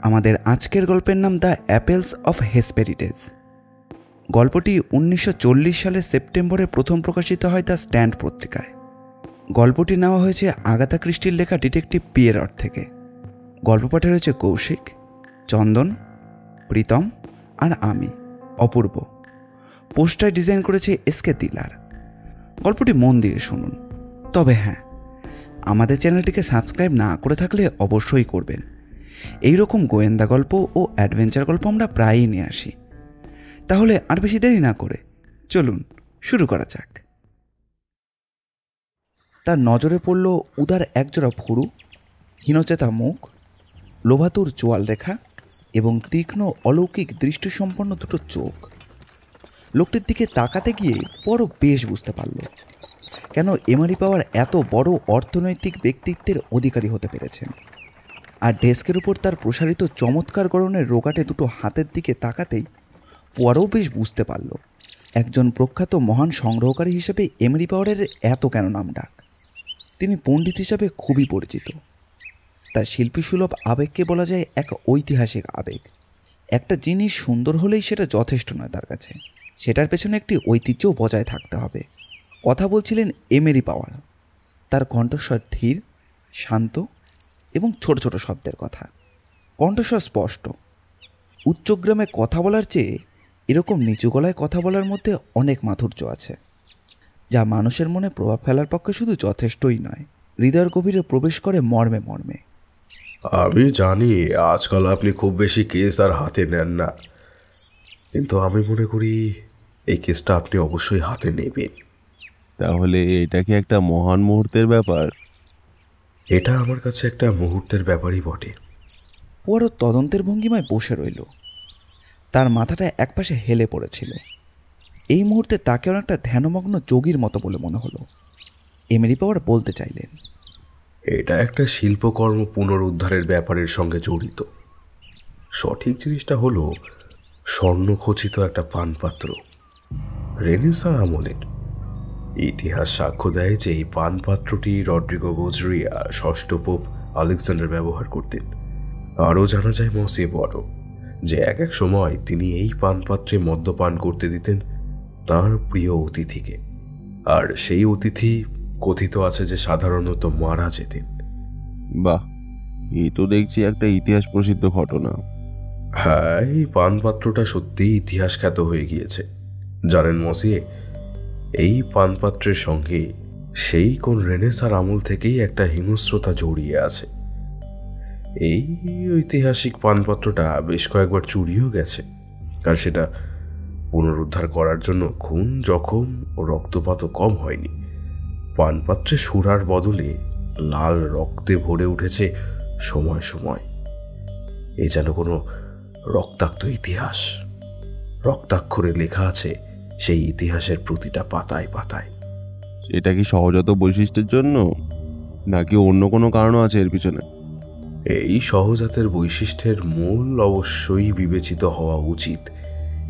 আমাদের আজকের গল্পের নাম দ্য অ্যাপেলস অফ হেসপেরিডেস। গল্পটি 1940 সালের সেপ্টেম্বরে প্রথম প্রকাশিত হয় দ্য স্ট্যান্ড পত্রিকায়। গল্পটি নেওয়া হয়েছে আগাথা ক্রিস্টির লেখা ডিটেকটিভ পিয়েরট থেকে। গল্প পাঠে রয়েছে কৌশিক, চন্দন, প্রীতম আর আমি অপূর্ব। পোস্টার ডিজাইন করেছে এসকে দিলার। গল্পটি মন দিয়ে শুনুন। তবে হ্যাঁ, আমাদের চ্যানেলটিকে সাবস্ক্রাইব না করে থাকলে অবশ্যই করবেন। এই রকম গোয়েন্দা গল্প ও অ্যাডভেঞ্চার গল্প আমরা প্রায়ই নিয়ে আসি। তাহলে আর বেশি দেরি না করে চলুন শুরু করা যাক। তার নজরে পড়ল উদার একজোড়া ভুরু, হীনচেতা মুখ, লোভাতুর চোয়াল রেখা এবং তীক্ষ্ণ অলৌকিক দৃষ্টিসম্পন্ন দুটো চোখ। লোকটির দিকে তাকাতে গিয়ে বড় বেশ বুঝতে পারল কেন এমআরই পাওয়ার এত বড় অর্থনৈতিক ব্যক্তিত্বের অধিকারী হতে পেরেছেন। আর ডেস্কের উপর তার প্রসারিত চমৎকার গড়নের রোগাটে দুটো হাতের দিকে তাকাতেই পরেও বেশ বুঝতে পারল একজন প্রখ্যাত মহান সংগ্রহকারী হিসেবে এমআরই পাওয়ারের এত কেন নাম ডাক। তিনি পণ্ডিত হিসাবে খুবই পরিচিত। তার শিল্পীসুলভ আবেগকে বলা যায় এক ঐতিহাসিক আবেগ। একটা জিনিস সুন্দর হলেই সেটা যথেষ্ট নয় তার কাছে, সেটার পেছনে একটি ঐতিহ্যও বজায় থাকতে হবে। কথা বলছিলেন এমআরই পাওয়ার। তার কণ্ঠস্বর ধীর, শান্ত এবং ছোট ছোট শব্দের কথা। কণ্ঠস্বর স্পষ্ট। উচ্চগ্রামে কথা বলার চেয়ে এরকম নিচু গলায় কথা বলার মধ্যে অনেক মাধুর্য আছে, যা মানুষের মনে প্রভাব ফেলার পক্ষে শুধু যথেষ্টই নয়, হৃদয়ের গভীরে প্রবেশ করে মর্মে মর্মে। আমি জানি আজকাল আপনি খুব বেশি কেস আর হাতে নেন না, কিন্তু আমি মনে করি এই কেসটা আপনি অবশ্যই হাতে নেবেন। তাহলে এটা কি একটা মহান মুহূর্তের ব্যাপার? এটা আমার কাছে একটা মুহূর্তের ব্যাপারই বটে। পুয়ারো তদন্তের ভঙ্গিমায় বসে রইল। তার মাথাটা একপাশে হেলে পড়েছিল। এই মুহূর্তে তাকে অনেকটা ধ্যানমগ্ন যোগীর মতো বলে মনে হলো। এমআরই পাওয়ার বলতে চাইলেন, এটা একটা শিল্পকর্ম পুনরুদ্ধারের ব্যাপারের সঙ্গে জড়িত। সঠিক জিনিসটা হলো স্বর্ণখচিত একটা পানপাত্র, রেনেসাঁ আমলের। ইতিহাস সাক্ষ্য দেয় যে এই পানপাত্রটি রড্রিগো বোজরিয়া ষষ্ঠ পোপ আলেকজান্ডার ব্যবহার করতেন। আরও জানা যায় মসিয়ে বড় যে এক এক সময় তিনি এই পানপাত্রে মদ্যপান করতে দিতেন তার প্রিয় অতিথিকে, আর সেই অতিথি কথিত আছে যে সাধারণত মারা যেতেন। বাহ, এই তো দেখছি একটা ইতিহাস প্রসিদ্ধ ঘটনা। হ্যাঁ, এই পানপাত্রটা সত্যিই ইতিহাস খ্যাত হয়ে গিয়েছে। জানেন মসিয়ে, এই পানপাত্রের সঙ্গে সেই কোন রেনেসাঁর আমল থেকেই একটা হিংস্রতা জড়িয়ে আছে। এই ঐতিহাসিক পানপাত্রটা বেশ কয়েকবার চুরিও গেছে, আর সেটা পুনরুদ্ধার করার জন্য খুন, জখম ও রক্তপাতও কম হয়নি। পানপাত্রে সুরার বদলে লাল রক্তে ভরে উঠেছে সময় সময়। এ যেন কোনো রক্তাক্ত ইতিহাস। রক্তাক্ষরে লেখা আছে সেই ইতিহাসের প্রতিটা পাতায় পাতায়। এটা কি সহজাত বৈশিষ্ট্যের জন্য, নাকি অন্য কোনো কারণও আছে এর পিছনে? এই সহজাতের বৈশিষ্ট্যের মূল অবশ্যই বিবেচিত হওয়া উচিত,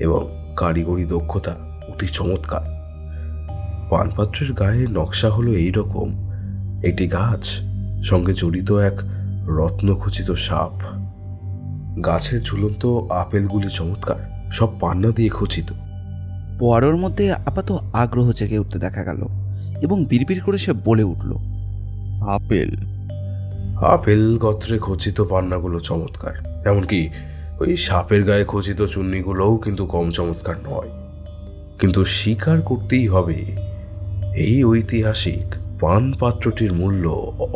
এবং কারিগরি দক্ষতা অতি চমৎকার। পানপাত্রের গায়ে নকশা হলো এইরকম একটি গাছ, সঙ্গে জড়িত এক রত্নখচিত সাপ। গাছের ঝুলন্ত আপেলগুলি চমৎকার, সব পান্না দিয়ে খচিত। পোয়ারোর মধ্যে আপাতত আগ্রহ জেগে উঠতে দেখা গেল এবং বিড়বিড় করে সে বলে উঠল, আপেল? আপেল গত্রে খচিত পান্নাগুলো চমৎকার, এমনকি ওই সাপের গায়ে খচিত চুন্নিগুলোও কিন্তু কম চমৎকার নয়। কিন্তু স্বীকার করতেই হবে এই ঐতিহাসিক পানপাত্রটির মূল্য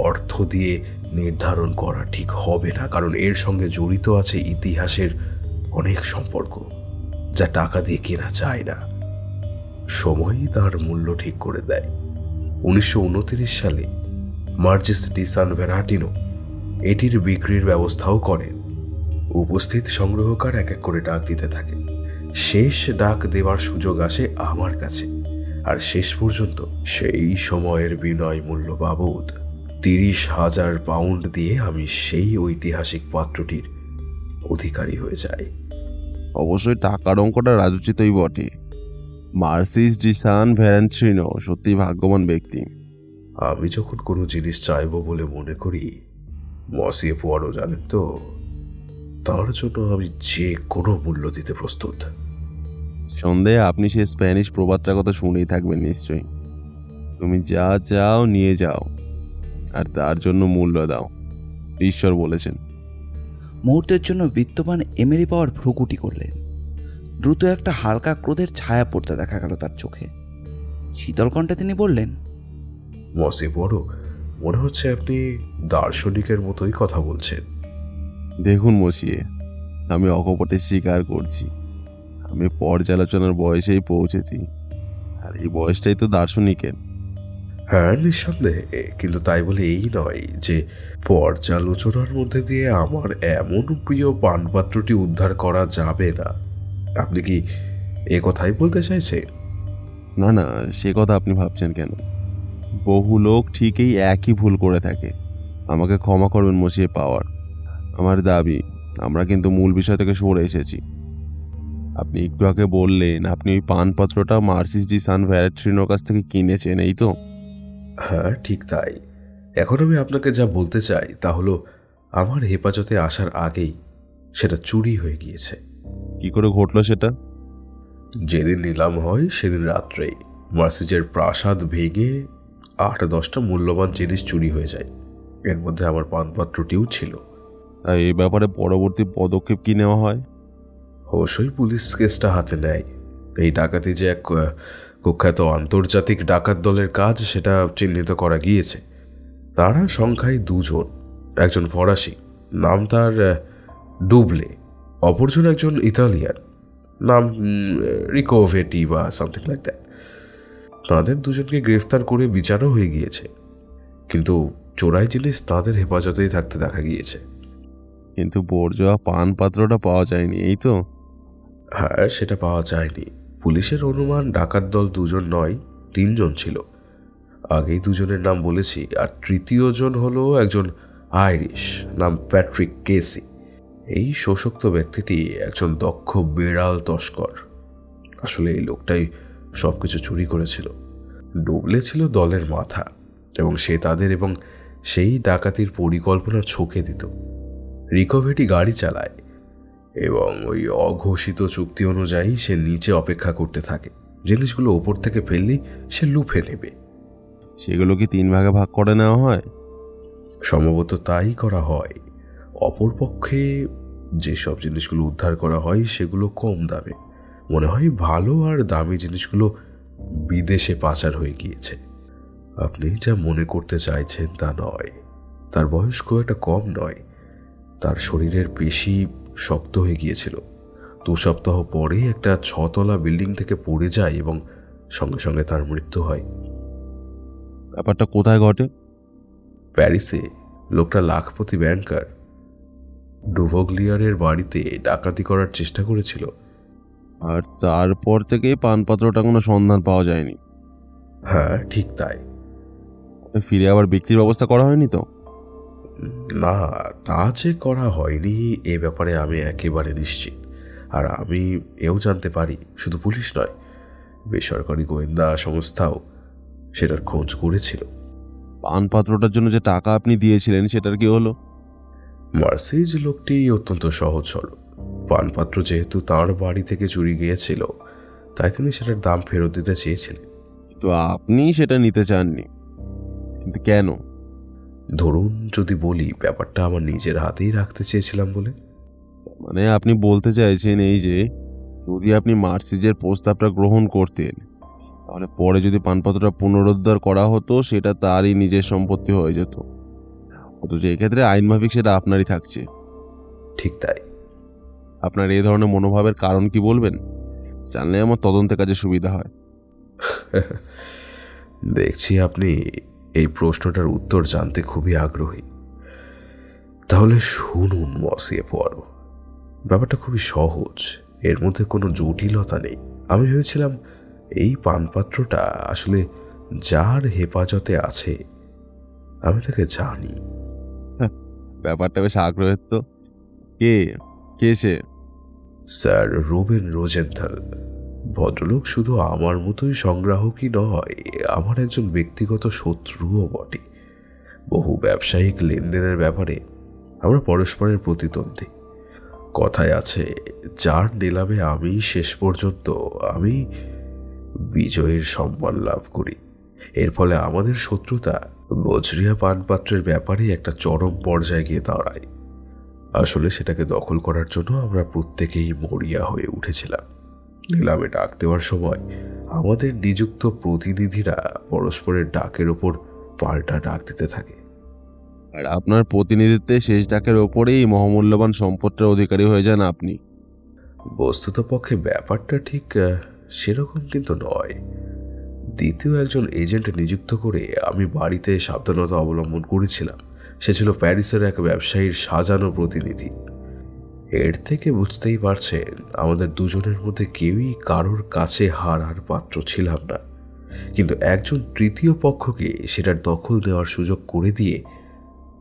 অর্থ দিয়ে নির্ধারণ করা ঠিক হবে না, কারণ এর সঙ্গে জড়িত আছে ইতিহাসের অনেক সম্পর্ক, যা টাকা দিয়ে কেনা যায় না। সময়ই তার মূল্য ঠিক করে দেয়। 1929 সালে মার্জিস ডি সান ভেরাটিনো এটির বিক্রির ব্যবস্থাও করেন। উপস্থিত সংগ্রহকার এক এক করে ডাক দিতে থাকে। শেষ ডাক দেওয়ার সুযোগ আসে আমার কাছে, আর শেষ পর্যন্ত সেই সময়ের বিনয় মূল্য বাবদ 30,000 পাউন্ড দিয়ে আমি সেই ঐতিহাসিক পাত্রটির অধিকারী হয়ে যাই। অবশ্যই টাকার অঙ্কটা রাজোচিতই বটে। মার্সিস ডি সান ভেরান্ট্রিনো সত্যি ভাগ্যবান ব্যক্তি। আমি যখন কোনো জিনিস চাইব বলে মনে করি, মসিয়ে পোয়ারো জানেন তো, তার জন্য আমি যে কোনো মূল্য দিতে প্রস্তুত। সন্দেহে আপনি সেই স্প্যানিশ প্রবাদটার কথা শুনেই থাকবেন নিশ্চয়ই, তুমি যা চাও নিয়ে যাও আর তার জন্য মূল্য দাও, ঈশ্বর বলেছেন। মুহূর্তের জন্য বিত্তবান এমেরি পাওয়ার ভ্রুকুটি করলেন। দ্রুত একটা হালকা ক্রোধের ছায়া পড়তে দেখা গেল তার চোখে। শীতল কণ্ঠে তিনি বললেন, মসে বড়, মনে হচ্ছে আপনি দার্শনিকের মতোই কথা বলছেন। দেখুন মসিয়ে, আমি অকপটে স্বীকার করছি, আমি পর্যালোচনার বয়সেই পৌঁছেছি, আর এই বয়সটাই তো দার্শনিকের। হ্যাঁ, নিঃসন্দেহে, কিন্তু তাই বলে এই নয় যে পর্যালোচনার মধ্যে দিয়ে আমার এমন প্রিয় পানপাত্রটি উদ্ধার করা যাবে না। আপনি কি এ কথাই বলতে চাইছেন? না না, সে কথা আপনি ভাবছেন কেন? বহু লোক ঠিকই একই ভুল করে থাকে। আমাকে ক্ষমা করবেন মসিয়ে পাওয়ার, আমার দাবি আমরা কিন্তু মূল বিষয় থেকে সরে এসেছি। আপনি একটু আগে বললেন আপনি ওই পানপত্রটা মার্সিস ডি সান ভ্যালেট্রিনোর কাছ থেকে কিনেছেন, এই তো? হ্যাঁ, ঠিক তাই। এখন আমি আপনাকে যা বলতে চাই তা হলো, আমার হেফাজতে আসার আগেই সেটা চুরি হয়ে গিয়েছে। কি করে ঘটলো সেটা? যেদিন নিলাম হয় সেদিন রাত্রেই মার্সিজের প্রাসাদ ভেঙে 8-10টা মূল্যবান জিনিস চুরি হয়ে যায়। এর মধ্যে আমার পানপাত্রটিও ছিল। আর এই ব্যাপারে পরবর্তী পদক্ষেপ কি নেওয়া হয়? অবশ্যই পুলিশ কেসটা হাতে নেয়। এই ডাকাতি যে এক কুখ্যাত আন্তর্জাতিক ডাকাত দলের কাজ সেটা চিহ্নিত করা গিয়েছে। তারা সংখ্যায় 2 জন, একজন ফরাসি, নাম তার ডুবলে, অপরজন একজন ইতালিয়ান, নাম রিকোভেটি বা সামথিং লাইক দ্যাট। তাদের দুজনকে গ্রেফতার করে বিচারও হয়ে গিয়েছে, কিন্তু চোরাই জিনিস তাদের হেফাজতেই থাকতে দেখা গিয়েছে। কিন্তু বর্জয়া পানপাত্রটা পাওয়া যায়নি, এই তো? হ্যাঁ, সেটা পাওয়া যায়নি। পুলিশের অনুমান ডাকাত দল 2 জন নয়, 3 জন ছিল। আগেই 2 জনের নাম বলেছি, আর তৃতীয় জন হলো একজন আইরিশ, নাম প্যাট্রিক কেসি। এই শোষক্ত ব্যক্তিটি একজন দক্ষ বিড়াল তস্কর। আসলে এই লোকটাই সবকিছু চুরি করেছিল। ডুবলে ছিল দলের মাথা, এবং সে তাদের এবং সেই ডাকাতির পরিকল্পনা ছকে দিত। রিকোভেটি গাড়ি চালায় এবং ওই অঘোষিত চুক্তি অনুযায়ী সে নিচে অপেক্ষা করতে থাকে। জিনিসগুলো ওপর থেকে ফেললেই সে লুফে নেবে। সেগুলো কি 3 ভাগে ভাগ করে নেওয়া হয়? সম্ভবত তাই করা হয়। অপরপক্ষে যেসব জিনিসগুলো উদ্ধার করা হয় সেগুলো কম দামে, মনে হয় ভালো আর দামি জিনিসগুলো বিদেশে পাচার হয়ে গিয়েছে। আপনি যা মনে করতে চাইছেন তা নয়। তার বয়স খুব একটা কম নয়। তার শরীরের পেশি শক্ত হয়ে গিয়েছিল। 2 সপ্তাহ পরেই একটা 6 তলা বিল্ডিং থেকে পড়ে যায় এবং সঙ্গে সঙ্গে তার মৃত্যু হয়। ব্যাপারটা কোথায় ঘটে? প্যারিসে। লোকটা লাখপতি ব্যাংকার। ডুভোগলিয়ারের বাড়িতে ডাকাতি করার চেষ্টা করেছিল। আর তারপর থেকেই পানপাত্রটা কোনো সন্ধান পাওয়া যায়নি? হ্যাঁ, ঠিক তাই। ফিরে আবার বিক্রির ব্যবস্থা করা হয়নি তো? না, তা যে করা হয়নি এ ব্যাপারে আমি একেবারে নিশ্চিত। আর আমি এও জানতে পারি, শুধু পুলিশ নয়, বেসরকারি গোয়েন্দা সংস্থাও সেটার খোঁজ করেছিল। পানপাত্রটার জন্য যে টাকা আপনি দিয়েছিলেন সেটার কি হলো? মার্সিজ লোকটি অত্যন্ত সহজ সরল। পানপাত্র যেহেতু তার বাড়ি থেকে চুরি গিয়েছিল, তাই তিনি সেটার দাম ফেরত দিতে চেয়েছিলেন। তো আপনি সেটা নিতে চাননি, কিন্তু কেন? ধরুন, যদি বলি ব্যাপারটা আমার নিজের হাতেই রাখতে চেয়েছিলাম বলে। মানে আপনি বলতে চাইছেন এই যে যদি আপনি মার্সিজের প্রস্তাবটা গ্রহণ করতেন, তাহলে পরে যদি পানপাত্রটা পুনরুদ্ধার করা হতো সেটা তারই নিজের সম্পত্তি হয়ে যেত, অথচ এক্ষেত্রে আইন মাফিক সেটা আপনারই থাকছে। ঠিক তাই। আপনার এই ধরনের মনোভাবের কারণ কি বলবেন? জানলে আমার তদন্তের কাজে সুবিধা হয়। দেখছি আপনি এই প্রশ্নটার উত্তর জানতে খুবই আগ্রহী। তাহলে শুনুন মসিয়ে পড়ো। ব্যাপারটা খুবই সহজ, এর মধ্যে কোনো জটিলতা নেই। আমি ভেবেছিলাম এই পানপাত্রটা আসলে যার হেফাজতে আছে আমি তাকে জানি। ব্যাপারটা বেশ আগ্রহের তো। কে কে সে? Sir Ruben Rosenthal. ভদ্রলোক শুধু আমার মতোই সংগ্রাহকই নয়, আমার একজন ব্যক্তিগত শত্রুও বটে। বহু ব্যবসায়িক লেনদেনের ব্যাপারে আমরা পরস্পরের প্রতিদ্বন্দ্বী। কথায় আছে, যার নিলামে আমি শেষ পর্যন্ত আমি বিজয়ের সম্মান লাভ করি। এর ফলে আমাদের শত্রুতা বজরিয়া পানপাত্রের ব্যাপারে একটা চরম পর্যায়ে গিয়ে দাঁড়ায়। আসলে সেটাকে দখল করার জন্য আমরা প্রত্যেকেই মরিয়া হয়ে উঠেছিলাম। নিলামে ডাক দেওয়ার সময় আমাদের নিযুক্ত প্রতিনিধিরা পরস্পরের ডাকের ওপর পাল্টা ডাক দিতে থাকে। আর আপনার প্রতিনিধিত্বে শেষ ডাকের ওপরেই মহামূল্যবান সম্পদটার অধিকারী হয়ে যান আপনি। বস্তুত পক্ষে ব্যাপারটা ঠিক সেরকম কিন্তু নয়। দ্বিতীয় একজন এজেন্ট নিযুক্ত করে আমি বাড়িতে সাবধানতা অবলম্বন করেছিলাম। সে ছিল প্যারিসের এক ব্যবসায়ীর সাজানো প্রতিনিধি। এর থেকে বুঝতেই পারছেন, আমাদের দুজনের মধ্যে কেউই কারোর কাছে হারার পাত্র ছিলাম না। কিন্তু একজন তৃতীয় পক্ষকে সেটার দখল নেওয়ার সুযোগ করে দিয়ে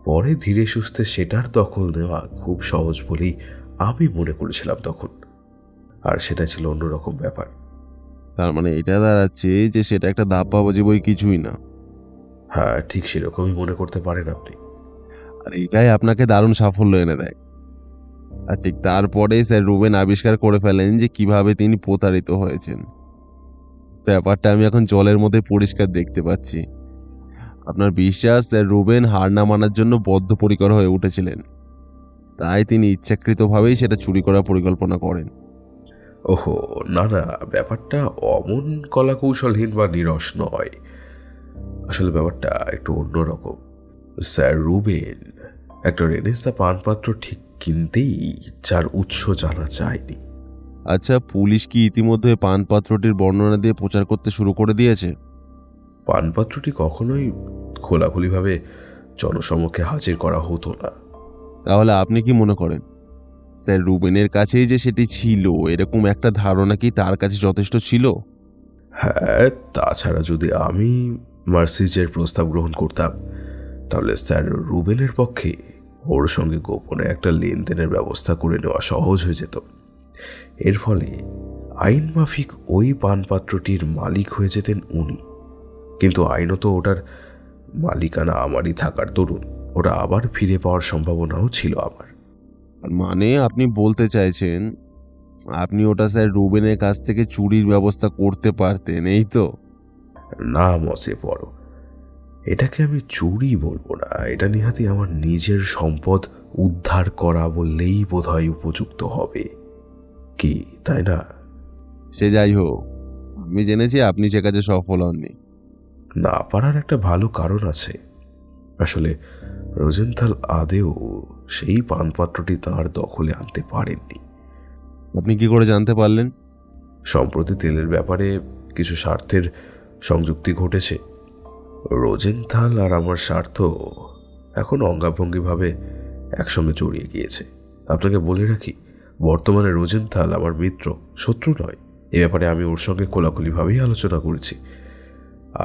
পরে ধীরে সুস্থে সেটার দখল নেওয়া খুব সহজ বলেই আমি মনে করেছিলাম তখন। আর সেটা ছিল অন্যরকম ব্যাপার। তার মানে এটা দাঁড়াচ্ছে যে সেটা একটা ধাপ্পাবাজি বই কিছুই না। হ্যাঁ, ঠিক সেরকমই মনে করতে পারেন আপনি। আর এটাই আপনাকে দারুণ সাফল্য এনে দেয়। আর ঠিক তারপরে স্যার রুবেন আবিষ্কার করে ফেলেন যে কিভাবে তিনি প্রতারিত হয়েছেন। ব্যাপারটা আমি এখন জলের মধ্যে পরিষ্কার দেখতে পাচ্ছি। আপনার বিশ্বাস, স্যার রুবেন হার না মানার জন্য বদ্ধপরিকর হয়ে উঠেছিলেন, তাই তিনি ইচ্ছাকৃতভাবেই সেটা চুরি করার পরিকল্পনা করেন। ওহো, না না, ব্যাপারটা অমন কলাকৌশলহীন বা নিরস নয়। আসলে ব্যাপারটা একটু অন্যরকম। স্যার রুবেন একটা রেনেসা পানপাত্র ঠিক কিনতেই যার উৎস জানা যায়নি। আচ্ছা, পুলিশ কি ইতিমধ্যে পানপাত্রটির বর্ণনা দিয়ে প্রচার করতে শুরু করে দিয়েছে? পানপাত্রটি কখনোই খোলাখুলিভাবে জনসমক্ষে হাজির করা হতো না। তাহলে আপনি কি মনে করেন স্যার রুবেনের কাছেই যে সেটি ছিল, এরকম একটা ধারণা কি তার কাছে যথেষ্ট ছিল? হ্যাঁ, তাছাড়া যদি আমি মার্সিজের প্রস্তাব গ্রহণ করতাম, তাহলে স্যার রুবেনের পক্ষে ওর সঙ্গে গোপনে একটা লেনদেনের ব্যবস্থা করে নেওয়া সহজ হয়ে যেত। এর ফলে আইন মাফিক ওই পানপাত্রটির মালিক হয়ে যেতেন উনি। কিন্তু আইনত ওটার মালিকানা আমারই থাকার দরুন ওটা আবার ফিরে পাওয়ার সম্ভাবনাও ছিল আমার। মানে আপনি বলতে চাইছেন আপনি ওটা স্যার রুবেনের কাছ থেকে চুরির ব্যবস্থা করতে পারতেন, এই তো? না মসে পড়ো, এটাকে আমি চুরি বলবো না, এটা নিহাতি আমার নিজের সম্পদ উদ্ধার করা বললেই বোধহয় উপযুক্ত হবে, কি তাই না? সে যাই হোক, আমি জেনেছি আপনি সে কাজে সফল হননি। না পারার একটা ভালো কারণ আছে। আসলে রোজেনথাল আদেও সেই পানপাত্রটি তাঁর দখলে আনতে পারেননি। আপনি কি করে জানতে পারলেন? সম্প্রতি তেলের ব্যাপারে কিছু স্বার্থের সংযুক্তি ঘটেছে। রোজেনথাল আর আমার স্বার্থ এখন অঙ্গাভঙ্গিভাবে একসঙ্গে জড়িয়ে গিয়েছে। আপনাকে বলে রাখি, বর্তমানে রোজেনথাল আমার মিত্র, শত্রু নয়। এ ব্যাপারে আমি ওর সঙ্গে খোলাখুলিভাবেই আলোচনা করেছি।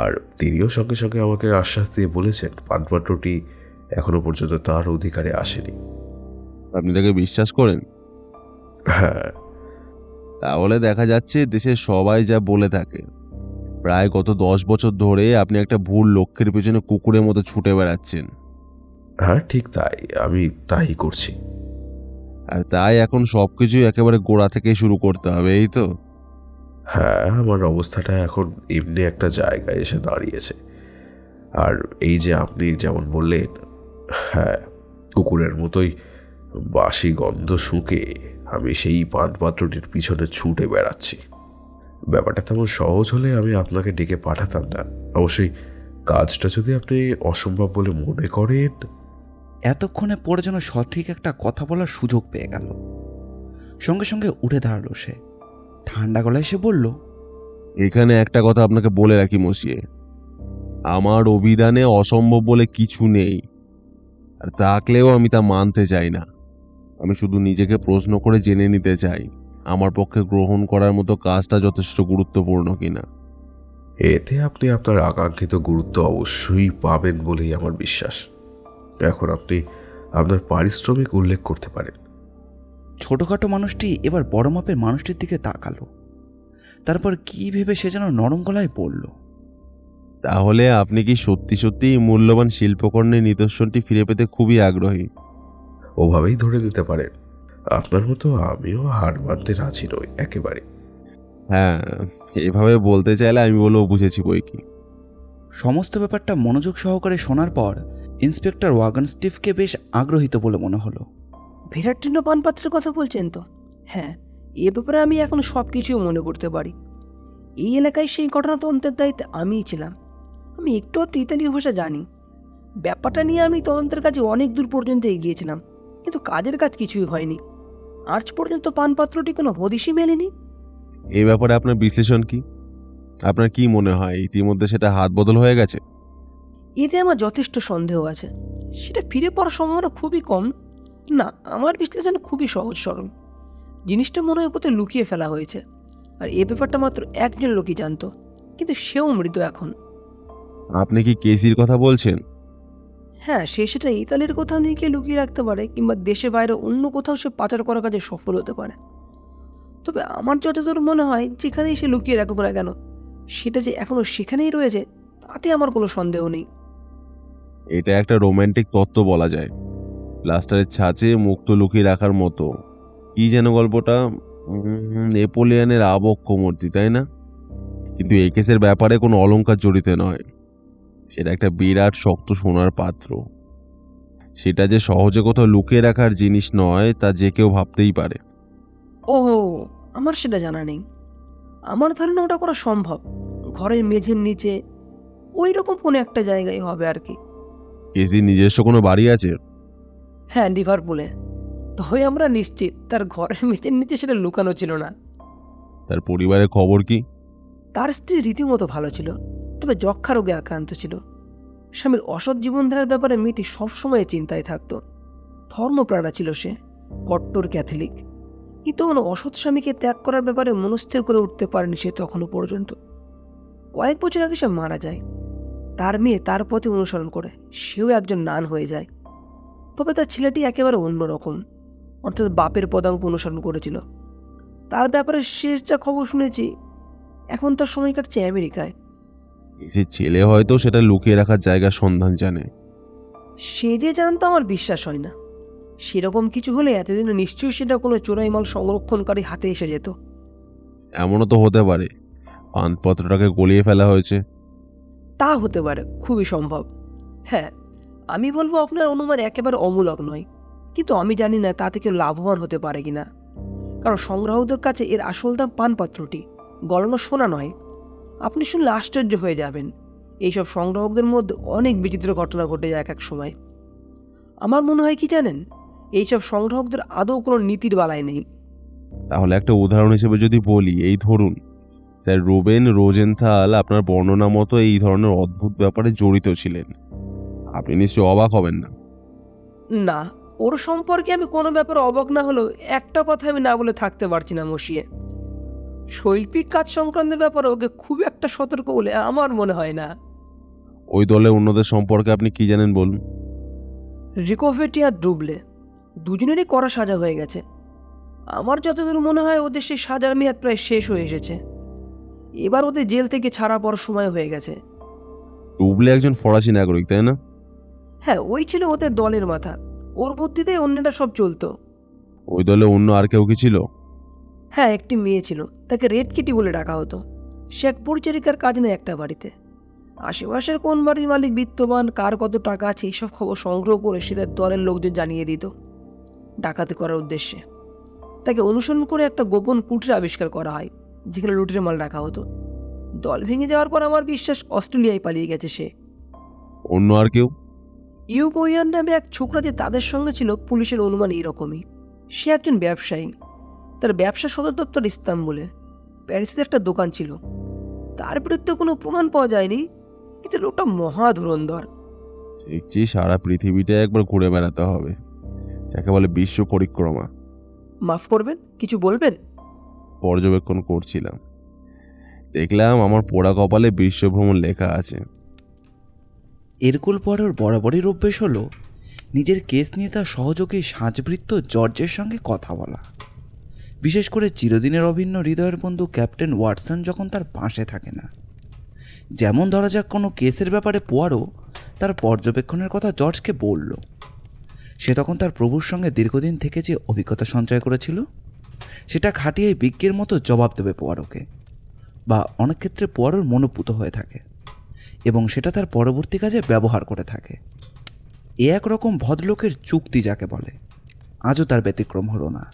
আর তিনিও সঙ্গে সঙ্গে আমাকে আশ্বাস দিয়ে বলেছেন পানপাত্রটি এখনো পর্যন্ত তার অধিকারে আসেনি। আপনি তাকে বিশ্বাস করেন? হ্যাঁ। তাহলে দেখা যাচ্ছে দেশের সবাই যা বলে থাকে, প্রায় গত 10 বছর ধরে আপনি একটা ভুল লক্ষ্যের পেছনে কুকুরের মতো ছুটে বেড়াচ্ছেন। হ্যাঁ, ঠিক তাই, আমি তাই করছি। আর তাই এখন সবকিছু একেবারে গোড়া থেকে শুরু করতে হবে, এই তো? হ্যাঁ, আমার অবস্থাটা এখন এমনি একটা জায়গায় এসে দাঁড়িয়েছে। আর এই যে আপনি যেমন বললেন, হ্যাঁ, কুকুরের মতোই বাসি গন্ধ শুঁকে আমি সেই পানপাত্রটির পিছনে ছুটে বেড়াচ্ছি। ব্যাপারটা তেমন সহজ হলে আমি আপনাকে ডেকে পাঠাতাম না। অবশ্যই কাজটা যদি আপনি অসম্ভব বলে মনে করেন। এতক্ষণে পরে যেন সঠিক একটা কথা বলার সুযোগ পেয়ে গেল। সঙ্গে সঙ্গে উঠে দাঁড়ালো সে। ঠান্ডা গলায় সে বলল, এখানে একটা কথা আপনাকে বলে রাখি মসিয়ে, আমার অভিধানে অসম্ভব বলে কিছু নেই, আর থাকলেও আমি তা মানতে চাই না। আমি শুধু নিজেকে প্রশ্ন করে জেনে নিতে চাই আমার পক্ষে গ্রহণ করার মতো কাজটা যথেষ্ট গুরুত্বপূর্ণ কিনা। এতে আপনি আপনার আকাঙ্ক্ষিত গুরুত্ব অবশ্যই পাবেন বলেই আমার বিশ্বাস। এখন আপনি আপনার পারিশ্রমিক উল্লেখ করতে পারেন। ছোটখাটো মানুষটি এবার বড় মাপের মানুষটির দিকে তাকালো। তারপর কি ভেবে সে যেন নরম গলায় বলল, তাহলে আপনি কি সত্যি সত্যি মূল্যবান শিল্পকর্ণের নিদর্শনটি ফিরে পেতে খুবই আগ্রহী? ওভাবেই ধরে নিতে পারেন। আপনার মতো আমিও হার মানতে রাজি নই একেবারে। হ্যাঁ, এভাবে বলতে চাইলে আমি বলবো বুঝেছি বই কি। সমস্ত ব্যাপারটা মনোযোগ সহকারে শোনার পর ইন্সপেক্টর ওয়াগন স্টিফকে বেশ আগ্রহিত বলে মনে হলো। ভেরাটিনো পানপাত্রের কথা বলছেন তো? হ্যাঁ, এ ব্যাপারে আমি এখন সব কিছুই মনে করতে পারি। এই এলাকায় সেই ঘটনা তদন্তের দায়িত্বে আমিই ছিলাম। আমি একটু একটু ইতালি ভাষা জানি। ব্যাপারটা নিয়ে আমি তদন্তের কাজে অনেক দূর পর্যন্ত এগিয়েছিলাম, কিন্তু কাজের কাজ কিছুই হয়নি। আজ পর্যন্ত পানপাত্রটি কোনো হদিশই মেলেনি। এই ব্যাপারে আপনার বিশ্লেষণ কি? আপনার কি মনে হয় ইতিমধ্যে সেটা হাত বদল হয়ে গেছে? এতে আমার যথেষ্ট সন্দেহ আছে। সেটা ফিরে পাওয়ার সম্ভাবনা খুবই কম। না, আমার বিশ্লেষণ খুবই সহজ সরল। জিনিসটা মনে হয় কোথায় লুকিয়ে ফেলা হয়েছে, আর এ ব্যাপারটা মাত্র একজন লোকই জানতো, কিন্তু সেও মৃত এখন। আপনি কি কেসির কথা বলছেন? হ্যাঁ, সেটা ইতালির কোথাও নিয়ে গিয়ে লুকিয়ে রাখতে পারে, কিংবা দেশে বাইরে অন্য কোথাও সে পাচার করার কাজে সফল হতে পারে। তবে আমার যতদূর মনে হয় যেখানেই সে লুকিয়ে রাখুক না কেন, সেটা যে এখনো সেখানেই রয়েছে তাতে আমার কোনো সন্দেহ নেই। এটা একটা রোমান্টিক তত্ত্ব বলা যায়, প্লাস্টারের ছাঁচে মুক্ত লুকিয়ে রাখার মতো। কি যেন গল্পটা, নেপোলিয়ানের আবক্ষ মূর্তি, তাই না? কিন্তু এই কেসের ব্যাপারে কোনো অলংকার জড়িত নয়। সেটা একটা বিরাট শক্ত সোনার পাত্র। সেটা যে সহজে কোথাও লুকিয়ে রাখার জিনিস নয় তা যে কেউ ভাবতেই পারে। ও, আমার সেটা জানা নেই। আমার ধারণা ওটা করা সম্ভব। ঘরের মেঝের নিচে ওই রকম কোনো একটা জায়গায় হবে আর কি। কেসির নিজস্ব কোনো বাড়ি আছে? হ্যাঁ, লিভারপুলে। তবে আমরা নিশ্চিত তার ঘরের মেঝের নিচে সেটা লুকানো ছিল না। তার পরিবারের খবর কি? তার স্ত্রী রীতিমতো ভালো ছিল, তবে যক্ষা রোগে আক্রান্ত ছিল। স্বামীর অসৎ জীবনধারার ব্যাপারে মেয়েটি সবসময় চিন্তায় থাকত। ধর্মপ্রাণা ছিল সে, কট্টর ক্যাথলিক। কিন্তু কোনো অসৎ স্বামীকে ত্যাগ করার ব্যাপারে মনস্থির করে উঠতে পারেনি সে তখনও পর্যন্ত। কয়েক বছর আগে সে মারা যায়। তার মেয়ে তার পথে অনুসরণ করে সেও একজন নান হয়ে যায়। তবে তার ছেলেটি একেবারে অন্যরকম, অর্থাৎ বাপের পদাঙ্ক অনুসরণ করেছিল। তার ব্যাপারে শেষ যা খবর শুনেছি, এখন তার সময় কাটছে আমেরিকায়। কেসির ছেলে হয়তো সেটা লুকিয়ে রাখার জায়গার সন্ধান জানে। সে যে জানতো আমার বিশ্বাস হয় না। সেরকম কিছু হলে এতদিনে নিশ্চয়ই সেটা কোনো চোরাই মাল সংরক্ষণকারী হাতে এসে যেত। এমনও তো হতে পারে পানপত্রটাকে গলিয়ে ফেলা হয়েছে। তা হতে পারে, খুবই সম্ভব। হ্যাঁ, আমি বলবো আপনার অনুমান একেবারে অমূলক নয়, কিন্তু আমি জানি না তাতে কেউ লাভবান হতে পারে কিনা। কারণ সংগ্রাহকদের কাছে এর আসল দাম পানপাত্রটি, গলানো সোনা নয়। আপনি শুনলে আশ্চর্য হয়ে যাবেন। এইসব সংগ্রাহকদের মধ্যে অনেক বিচিত্র ঘটনা ঘটে যায় এক এক সময়। আমার মনে হয় কি জানেন, এইসব সংগ্রাহকদের আদৌ কোনো নীতির বালাই নেই। তাহলে একটা উদাহরণ হিসেবে যদি বলি, এই ধরুন স্যার রুবেন রোজেনথাল আপনার বর্ণনা মতো এই ধরনের অদ্ভুত ব্যাপারে জড়িত ছিলেন। আপনি নিশ্চয়ই অবাক হবেন না। না, ওর সম্পর্কে আমি কোনো ব্যাপারে অবাক না হলেও একটা কথা আমি না বলে থাকতে পারছি না মশিয়ে। শৈল্পিক কাজ সংক্রান্ত ব্যাপারে ওকে খুব একটা সতর্ক বলে আমার মনে হয় না। ওই দলে অন্যদের সম্পর্কে আপনি কি জানেন বলুন? রিকোভেটি আর ডুবলে দুজনেরই করা সাজা হয়ে গেছে। আমার যতদূর মনে হয় ওদের সেই সাজার মেয়াদ প্রায় শেষ হয়ে এসেছে। এবার ওদের জেল থেকে ছাড়া পড়ার সময় হয়ে গেছে। ডুবলে একজন ফরাসি নাগরিক, তাই না? হ্যাঁ, ওই ছিল ওদের দলের মাথা। ওর বুদ্ধিতেই অন্যরা সব চলতো। ওই দলে অন্য আর কেউ কি ছিল? হ্যাঁ, একটি মেয়ে ছিল, তাকে রেড কিটি বলে ডাকা হতো। সে এক পরিচারিকার কাজ নেয় একটা বাড়িতে। আশেপাশের কোন বাড়ির মালিক বিত্তবান, কার কত টাকা আছে, এইসব খবর সংগ্রহ করে সে তার দলের লোকদের জানিয়ে দিত ডাকাতি করার উদ্দেশ্যে। তাকে অনুসরণ করে একটা গোপন কুটির আবিষ্কার করা হয়, যেখানে লুটের মাল রাখা হতো। দল ভেঙে যাওয়ার পর আমার বিশ্বাস অস্ট্রেলিয়ায় পালিয়ে গেছে সে। অন্য আর কেউ? ইউগোয়ান নামে এক ছোকরা যে তাদের সঙ্গে ছিল, পুলিশের অনুমান এইরকমই। সে একজন ব্যবসায়ী। তার ব্যবসা সদর দপ্তর ইস্তাম্বুলে। প্যারিসে একটা দোকান ছিল। তার বিরুদ্ধে কোনো প্রমাণ পাওয়া যায়নি, কিন্তু লোকটা মহা ধুরন্ধর। দেখছি সারা পৃথিবীটা একবার ঘুরে বেড়াতে হবে, যাকে বলে বিশ্ব পরিক্রমা। মাফ করবেন, কিছু বলবেন? পর্যবেক্ষণ করছিলাম, দেখলাম আমার পোড়া কপালে বিশ্বভ্রমণ লেখা আছে। এরকুল পরের বরাবরই অভ্যেস হলো নিজের কেস নিয়ে তার সহযোগী সাজবৃত্ত জর্জের সঙ্গে কথা বলা, বিশেষ করে চিরদিনের অভিন্ন হৃদয়ের বন্ধু ক্যাপ্টেন ওয়াটসন যখন তার পাশে থাকে না। যেমন ধরা যাক কোনো কেসের ব্যাপারে পোয়ারো তার পর্যবেক্ষণের কথা জর্জকে বলল। সে তখন তার প্রভুর সঙ্গে দীর্ঘদিন থেকে যে অভিজ্ঞতা সঞ্চয় করেছিল সেটা খাটিয়ে বিজ্ঞের মতো জবাব দেবে পোয়ারোকে, বা অনেক ক্ষেত্রে পোয়ারোর মনোপুত হয়ে থাকে এবং সেটা তার পরবর্তী কাজে ব্যবহার করে থাকে। এ একরকম ভদ্রলোকের চুক্তি যাকে বলে। আজও তার ব্যতিক্রম হলো না।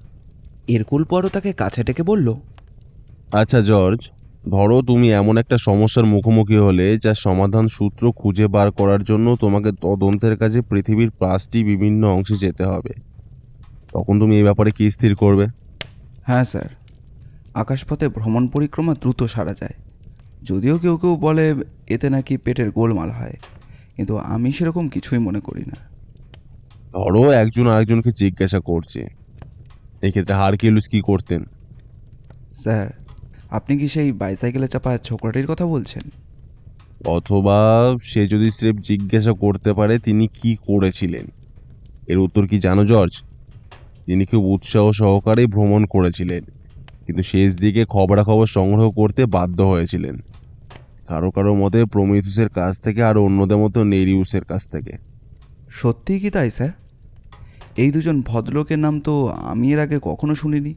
এরকুল পোয়ারো তাকে কাছে ডেকে বলল, আচ্ছা জর্জ, ধরো তুমি এমন একটা সমস্যার মুখোমুখি হলে যার সমাধান সূত্র খুঁজে বার করার জন্য তোমাকে তদন্তের কাজে পৃথিবীর 5টি বিভিন্ন অংশে যেতে হবে। তখন তুমি এই ব্যাপারে কি স্থির করবে? হ্যাঁ স্যার, আকাশপথে ভ্রমণ পরিক্রমা দ্রুত সারা যায়, যদিও কেউ কেউ বলে এতে নাকি পেটের গোলমাল হয়, কিন্তু আমি সেরকম কিছুই মনে করি না। ধরো একজন আরেকজনকে জিজ্ঞাসা করছে, এক্ষেত্রে হারকিউলিস কি করতেন? স্যার, আপনি কি সেই বাইসাইকেলে চাপা ছোকরাটির কথা বলছেন? অথবা সে যদি স্রেফ জিজ্ঞাসা করতে পারে তিনি কি করেছিলেন, এর উত্তর কি জানো জর্জ? তিনি খুব উৎসাহ সহকারে ভ্রমণ করেছিলেন, কিন্তু শেষ দিকে খবরাখবর সংগ্রহ করতে বাধ্য হয়েছিলেন। কারো কারো মতে প্রমিথিউসের কাছ থেকে, আর অন্যদের মতো নেরিউসের কাছ থেকে। সত্যিই কি তাই স্যার? এই দুজন ভদ্রলোকের নাম তো আমি এর আগে কখনো শুনিনি।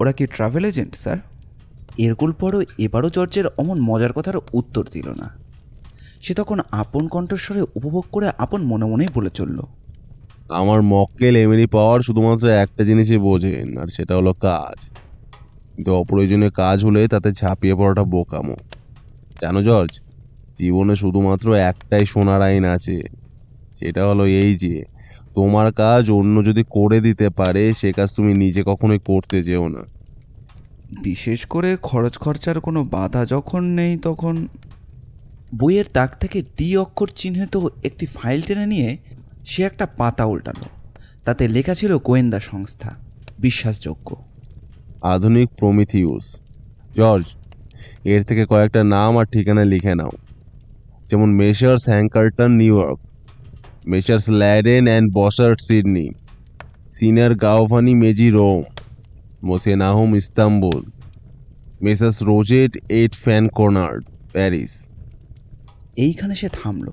ওরা কি ট্রাভেল এজেন্ট স্যার? এরকুল পরও এবারও জর্জের অমন মজার কথার উত্তর দিল না। সে তখন আপন কণ্ঠস্বরে উপভোগ করে আপন মনে মনেই বলে চলল, আমার মক্কেল এমনি পাওয়ার শুধুমাত্র একটা জিনিসই বোঝেন, আর সেটা হলো কাজ। কিন্তু অপ্রয়োজনীয় কাজ হলে তাতে ঝাঁপিয়ে পড়াটা বোকামো। জানো জর্জ, জীবনে শুধুমাত্র একটাই সোনার আইন আছে, সেটা হলো এই যে তোমার কাজ অন্য যদি করে দিতে পারে সে কাজ তুমি নিজে কখনোই করতে যেও না। বিশেষ করে খরচ খরচার কোনো বাধা যখন নেই তখন। বইয়ের তাক থেকে ডি অক্ষর চিহ্নিত একটি ফাইল টেনে নিয়ে সে একটা পাতা উল্টালো। তাতে লেখা ছিল গোয়েন্দা সংস্থা, বিশ্বাসযোগ্য। আধুনিক প্রমিথিউস। জর্জ, এর থেকে কয়েকটা নাম আর ঠিকানা লিখে নাও, যেমন messrs Hankerton New York, messrs Laden and Bossart Sydney, senior Giovanni Mezzi Rome, মোসেনাহম Istanbul, messrs Rozet 8 van Cornard Paris. এইখানে সে থামল।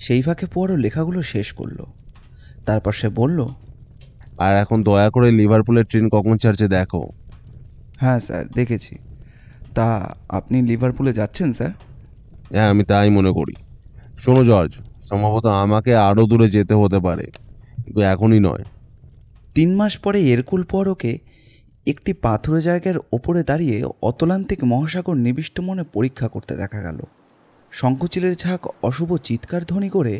সেই ফাঁকে পোয়ারো লেখাগুলো শেষ করলো। তারপর সে বলল, আর এখন দয়া করে লিভারপুলের ট্রেন কখন ছাড়ছে দেখো। হ্যাঁ স্যার, দেখেছি। তা আপনি লিভারপুলে যাচ্ছেন স্যার? হ্যাঁ, আমি তাই মনে করি। শোনো জর্জ, সম্ভবত আমাকে আরও দূরে যেতে হতে পারে, কিন্তু এখনই নয়। 3 মাস পরে এরকুল পোয়ারোকে একটি পাথুরে জায়গার ওপরে দাঁড়িয়ে অতলান্তিক মহাসাগর নিবিষ্ট মনে পরীক্ষা করতে দেখা গেল। শঙ্খচিলের ঝাঁক অশুভ চিৎকার ধ্বনি করে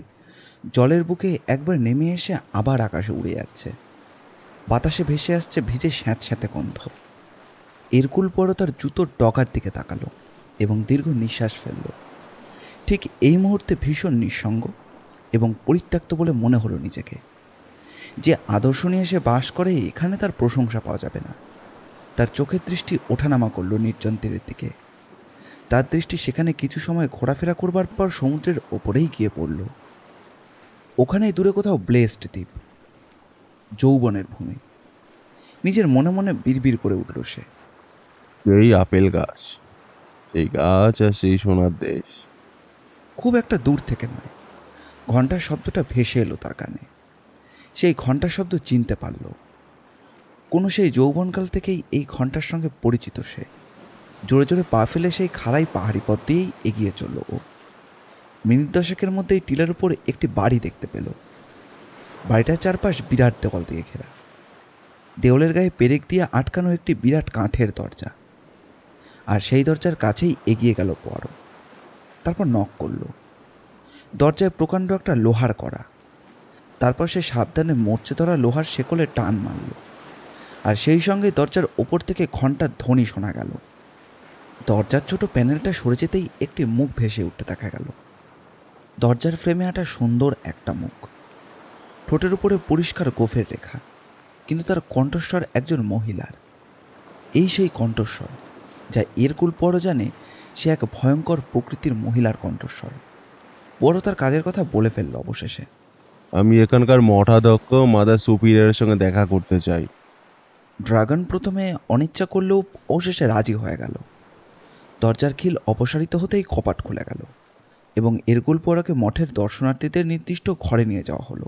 জলের বুকে একবার নেমে এসে আবার আকাশে উড়ে যাচ্ছে। বাতাসে ভেসে আসছে ভিজে স্যাঁতস্যাঁতে গন্ধ। এরকুল পোয়ারো তার জুতোর ডগার দিকে তাকালো এবং দীর্ঘ নিঃশ্বাস ফেলল। ঠিক এই মুহূর্তে ভীষণ নিঃসঙ্গ এবং পরিত্যক্ত বলে মনে হলো নিজেকে। যে আদর্শ নিয়ে সে বাস করে এখানে তার প্রশংসা পাওয়া যাবে না। তার চোখের দৃষ্টি ওঠানামা করল নির্জন তীরের দিকে। তার দৃষ্টি সেখানে কিছু সময় ঘোরাফেরা করবার পর সমুদ্রের ওপরেই গিয়ে পড়ল। ওখানেই দূরে কোথাও ব্লেসড দ্বীপ, যৌবনের ভূমি। নিজের মনে মনে বিড়বিড় করে উঠল সে। সেই আপেল গাছ, সেই গাছ আর সেই সোনার দেশ। খুব একটা দূর থেকে নয়, ঘণ্টার শব্দটা ভেসে এলো তার কানে। সেই ঘণ্টার শব্দ চিনতে পারল। কোনো সেই যৌবনকাল থেকেই এই ঘণ্টার সঙ্গে পরিচিত সে। জোরে জোরে পা ফেলে সেই খাড়াই পাহাড়ি পথ দিয়েই এগিয়ে চলল ও। মিনিট দশেকের মধ্যেই টিলার উপর একটি বাড়ি দেখতে পেল। বাড়িটার চারপাশ বিরাট দেওয়াল দিয়ে ঘেরা। দেওয়ালের গায়ে পেরেক দিয়ে আটকানো একটি বিরাট কাঠের দরজা। আর সেই দরজার কাছেই এগিয়ে গেল পোয়ারো। তারপর নক করল। দরজায় প্রকাণ্ড একটা লোহার কড়া। তারপর সে সাবধানে মরচে ধরা লোহার শেকলে টান মারল, আর সেই সঙ্গে দরজার ওপর থেকে ঘণ্টার ধ্বনি শোনা গেল। দরজার ছোট প্যানেলটা সরে যেতেই একটি মুখ ভেসে উঠতে দেখা গেল। দরজার ফ্রেমে আটা সুন্দর একটা মুখ, ঠোঁটের উপরে পরিষ্কার গোফের রেখা, কিন্তু তার কণ্ঠস্বর একজন মহিলার। এই সেই কণ্ঠস্বর যা এরকুল পোয়ারো জানে সে এক ভয়ঙ্কর প্রকৃতির মহিলার কণ্ঠস্বর। পোয়ারো তার কাজের কথা বলে ফেলল অবশেষে। আমি এখানকার মঠাধ্যক্ষ মাদার সুপিরিয়রের সঙ্গে দেখা করতে চাই। ড্রাগন প্রথমে অনিচ্ছা করলেও অবশেষে রাজি হয়ে গেল। দরজার খিল অপসারিত হতেই কপাট খুলে গেল এবং এরকুল পোয়ারোকে মঠের দর্শনার্থীদের নির্দিষ্ট ঘরে নিয়ে যাওয়া হলো।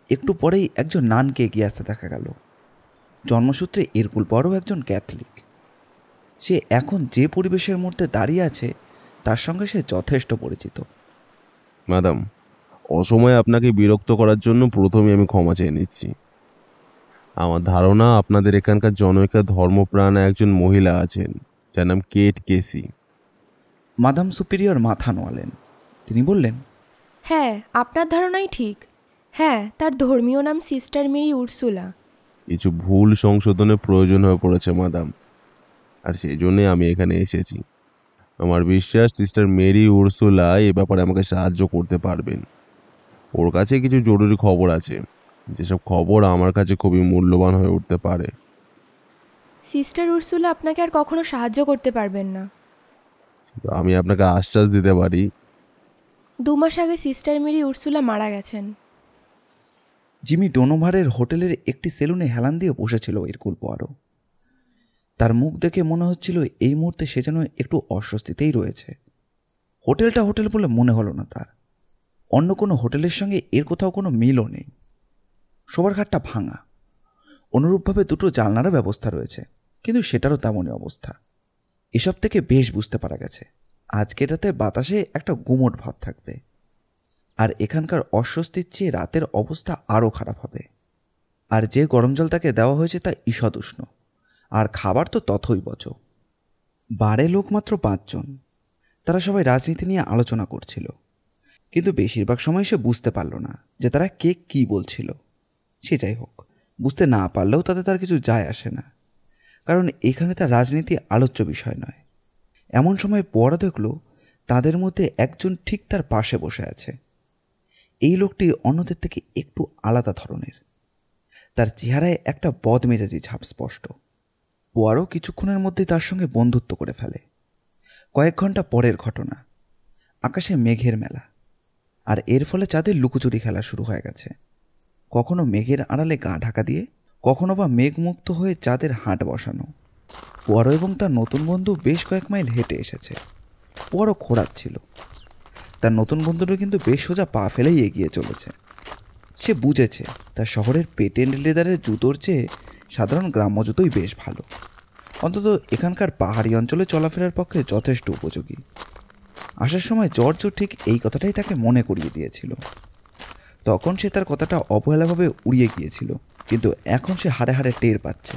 একটু পরেই একজন নানকে এগিয়ে আসতে দেখা গেল। জন্মসূত্রে এরকুল পাওয়ারও একজন ক্যাথলিক। সে এখন যে পরিবেশের মধ্যে দাঁড়িয়ে আছে তার সঙ্গে সে যথেষ্ট পরিচিত। ম্যাডাম, অসময়ে আপনাকে বিরক্ত করার জন্য প্রথমে আমি ক্ষমা চেয়ে নিচ্ছি। আমার ধারণা আপনাদের এখানকার জনৈকা ধর্মপ্রাণ একজন মহিলা আছেন, যার নাম কেট কেসি। মাদাম সুপিরিয়র মাথা নোয়ালেন। তিনি বললেন, হ্যাঁ, আপনার ধারণাই ঠিক। হ্যাঁ, তার ধর্মীয় নাম সিস্টার মেরি উর্সুলা। কিছু ভুল সংশোধনের প্রয়োজন হয়ে পড়েছে ম্যাডাম, আর সেই জন্যে আমি এখানে এসেছি। আমার বিশ্বাস সিস্টার মেরি উর্সুলা এ ব্যাপারে আমাকে সাহায্য করতে পারবেন। ওর কাছে কিছু জরুরি খবর আছে, যেসব খবর আমার কাছে খুবই মূল্যবান হয়ে উঠতে পারে। সিস্টার উর্সুলা আপনাকে আর কখনো সাহায্য করতে পারবেন না। আমি আপনাকে আশ্বাস দিতে পারি। 2 মাস আগে সিস্টার মেরি উর্সুলা মারা গেছেন। জিমি ডোনোভারের হোটেলের একটি সেলুনে হেলান দিয়ে বসেছিল এরকুল পোয়ারো। তার মুখ দেখে মনে হচ্ছিল এই মুহূর্তে সে যেন একটু অস্বস্তিতেই রয়েছে। হোটেলটা হোটেল বলে মনে হলো না তার। অন্য কোনো হোটেলের সঙ্গে এর কোথাও কোনো মিলও নেই। শোবার ঘাটটা ভাঙা। অনুরূপভাবে দুটো জানলারও ব্যবস্থা রয়েছে, কিন্তু সেটারও তেমনই অবস্থা। এসব থেকে বেশ বুঝতে পারা গেছে আজকের রাতে বাতাসে একটা গুমোট ভাব থাকবে, আর এখানকার অস্বস্তির চেয়ে রাতের অবস্থা আরও খারাপ হবে। আর যে গরম জল তাকে দেওয়া হয়েছে তা ঈষৎ উষ্ণ, আর খাবার তো তথই বচ। বারে লোক মাত্র 5 জন। তারা সবাই রাজনীতি নিয়ে আলোচনা করছিল, কিন্তু বেশিরভাগ সময় সে বুঝতে পারল না যে তারা কে কী বলছিল। সে যাই হোক, বুঝতে না পারলেও তাতে তার কিছু যায় আসে না, কারণ এখানে তার রাজনীতি আলোচ্য বিষয় নয়। এমন সময় পড়া দেখল তাদের মধ্যে একজন ঠিক তার পাশে বসে আছে। এই লোকটি অন্যদের থেকে একটু আলাদা ধরনের। তার চেহারায় একটা বদমেজাজি ছাপ স্পষ্ট। পোয়ারো কিছুক্ষণের মধ্যেই তার সঙ্গে বন্ধুত্ব করে ফেলে। কয়েক ঘন্টা পরের ঘটনা। আকাশে মেঘের মেলা, আর এর ফলে চাঁদের লুকোচুরি খেলা শুরু হয়ে গেছে। কখনো মেঘের আড়ালে গা ঢাকা দিয়ে, কখনো বা মেঘমুক্ত হয়ে চাঁদের হাট বসানো। পোয়ারো এবং তার নতুন বন্ধু বেশ কয়েক মাইল হেঁটে এসেছে। পোয়ারো খোঁড়াচ্ছিল। তার নতুন বন্ধুটা কিন্তু বেশ সোজা পা ফেলেই এগিয়ে চলেছে। সে বুঝেছে তার শহরের পেটেন্ট লেদারের জুতোর চেয়ে সাধারণ গ্রাম্য জুতোই বেশ ভালো, অন্তত এখানকার পাহাড়ি অঞ্চলে চলাফেরার পক্ষে যথেষ্ট উপযোগী। আসার সময় জর্জ ঠিক এই কথাটাই তাকে মনে করিয়ে দিয়েছিল। তখন সে তার কথাটা অবহেলাভাবে উড়িয়ে গিয়েছিল, কিন্তু এখন সে হাড়ে হাড়ে টের পাচ্ছে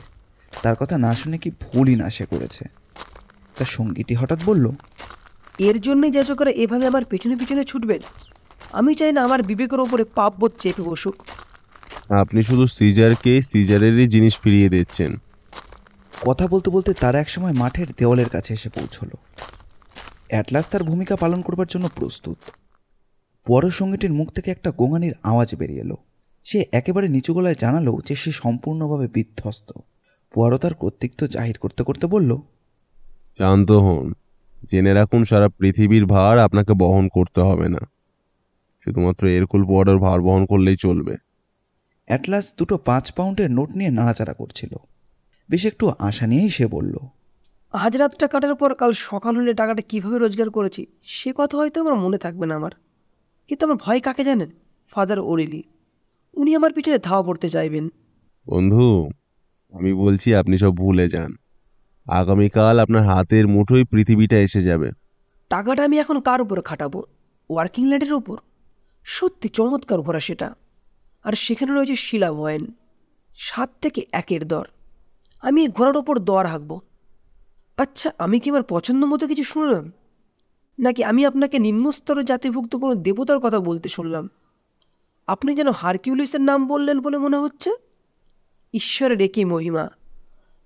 তার কথা না শুনে কি ভুলই না সে করেছে। তার সঙ্গীটি হঠাৎ বলল, এর জন্যই যাচকরা এভাবে আমার পেছনে পেছনে ছুটবেন? আমি চাই না আমার বিবেকের ওপরে পাপবোধ চেপে বসুক। আপনি শুধু সিজারকে সিজারেরই জিনিস ফিরিয়ে দিচ্ছেন। কথা বলতে বলতে তারা একসময় মাঠের দেওয়ালের কাছে এসে পৌঁছল। অ্যাটলাস তার ভূমিকা পালন করবার জন্য প্রস্তুত। পোয়ারো সঙ্গীটির মুখ থেকে একটা গোঙানির আওয়াজ বেরিয়ে এলো। সে একেবারে নিচু গলায় জানালো যে সে সম্পূর্ণভাবে বিধ্বস্ত। পোয়ারো তার কর্তৃত্ব জাহির করতে করতে বলল, শান্ত হন। জেনে রাখুন, সারা পৃথিবীর ভার আপনাকে বহন করতে হবে না, শুধুমাত্র এরকুল পোয়ারোর ভার বহন করলেই চলবে। অ্যাটলাস দুটো 5 পাউন্ডের নোট নিয়ে নাড়াচাড়া করছিল। বেশ একটু আশা নিয়েই সে বলল, আজ রাতটা কাটার পর কাল সকাল হলে টাকাটা কিভাবে রোজগার করেছি সে কথা হয়তো আমার মনে থাকবে না আমার, কিন্তু আমার ভয় কাকে জানেন? ফাদার ওরিলি। উনি আমার পিছনে ধাওয়া পড়তে চাইবেন। বন্ধু, আমি বলছি আপনি সব ভুলে যান। আগামীকাল আপনার হাতের মুঠোয় পৃথিবীটা এসে যাবে। টাকাটা আমি এখন কার উপর খাটাবো? ওয়ার্কিং ল্যাডের ওপর? সত্যি চমৎকার ঘোরা সেটা। আর সেখানে রয়েছে শিলা ভয়েন, 7 থেকে 1-এর দর। আমি এই ঘোড়ার ওপর দর হাঁকবো। আচ্ছা, আমি কি আমার পছন্দ মতো কিছু শুনলাম, নাকি আমি আপনাকে নিম্নস্তরের জাতিভুক্ত কোনো দেবতার কথা বলতে শুনলাম? আপনি যেন হারকিউলিসের নাম বললেন বলে মনে হচ্ছে। ঈশ্বরের একই মহিমা!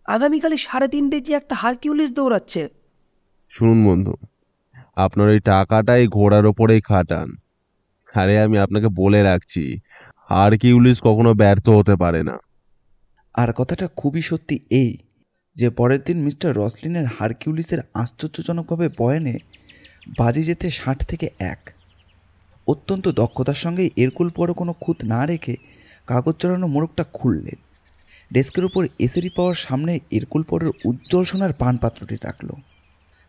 আগামীকালে 3:30 যে একটা হারকিউলিস দৌড়াচ্ছে। শুনুন বন্ধু, আপনার ওই টাকাটা এই ঘোড়ার ওপরেই খাটান। আরে আমি আপনাকে বলে রাখছি, হারকিউলিস কখনো ব্যর্থ হতে পারে না। আর কথাটা খুবই সত্যি এই যে পরের দিন মিস্টার রসলিনের হারকিউলিসের আশ্চর্যজনকভাবে বয়ানে বাজি যেতে 60 থেকে 1। অত্যন্ত দক্ষতার সঙ্গে এরকুল পোয়ারো কোনো খুঁত না রেখে কাগজ জড়ানো মোড়কটা খুললেন। ডেস্কের উপর এসেরি পাওয়ার সামনে এরকুল পোয়ারোর উজ্জ্বল সোনার পানপাত্রটি রাখল।